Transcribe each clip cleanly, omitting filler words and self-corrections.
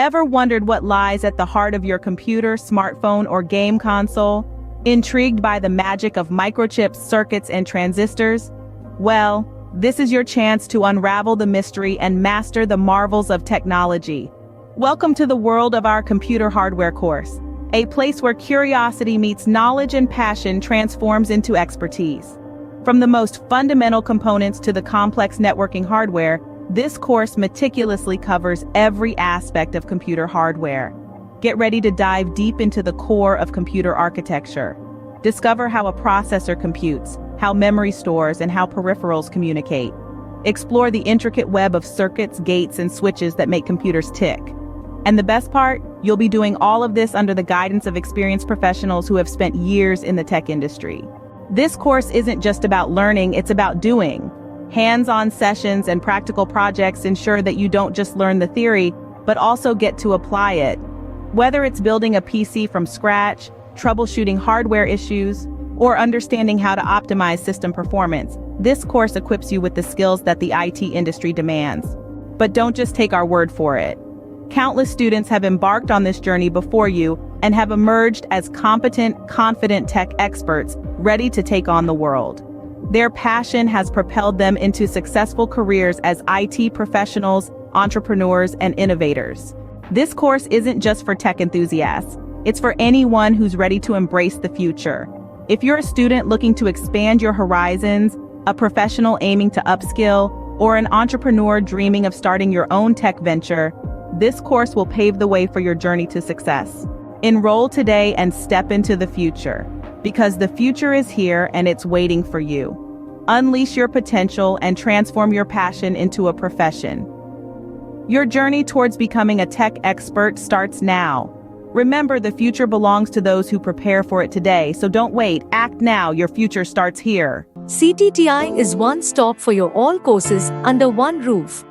Ever wondered what lies at the heart of your computer, smartphone, or game console? Intrigued by the magic of microchips, circuits, and transistors? Well, this is your chance to unravel the mystery and master the marvels of technology. Welcome to the world of our computer hardware course, a place where curiosity meets knowledge and passion transforms into expertise. From the most fundamental components to the complex networking hardware, this course meticulously covers every aspect of computer hardware. Get ready to dive deep into the core of computer architecture. Discover how a processor computes, how memory stores, and how peripherals communicate. Explore the intricate web of circuits, gates, and switches that make computers tick. And the best part, you'll be doing all of this under the guidance of experienced professionals who have spent years in the tech industry. This course isn't just about learning, it's about doing. Hands-on sessions and practical projects ensure that you don't just learn the theory, but also get to apply it. Whether it's building a PC from scratch, troubleshooting hardware issues, or understanding how to optimize system performance, this course equips you with the skills that the IT industry demands. But don't just take our word for it. Countless students have embarked on this journey before you and have emerged as competent, confident tech experts ready to take on the world. Their passion has propelled them into successful careers as IT professionals, entrepreneurs, and innovators. This course isn't just for tech enthusiasts. It's for anyone who's ready to embrace the future. If you're a student looking to expand your horizons, a professional aiming to upskill, or an entrepreneur dreaming of starting your own tech venture, this course will pave the way for your journey to success. Enroll today and step into the future, because the future is here and it's waiting for you. Unleash your potential and transform your passion into a profession. Your journey towards becoming a tech expert starts now. Remember, the future belongs to those who prepare for it today, so don't wait, act now, your future starts here. CTTI is one stop for your all courses under one roof.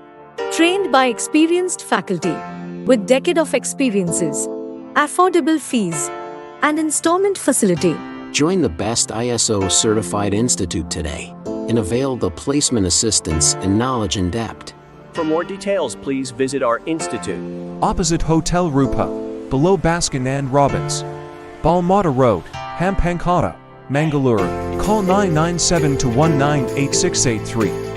Trained by experienced faculty, with decade of experiences, affordable fees, and installment facility. Join the best ISO certified institute today and avail the placement assistance and knowledge in depth. For more details, please visit our institute. Opposite Hotel Rupa, below Baskin and Robbins. Balmata Road, Hampankota, Mangalore. Call 997 to 198683.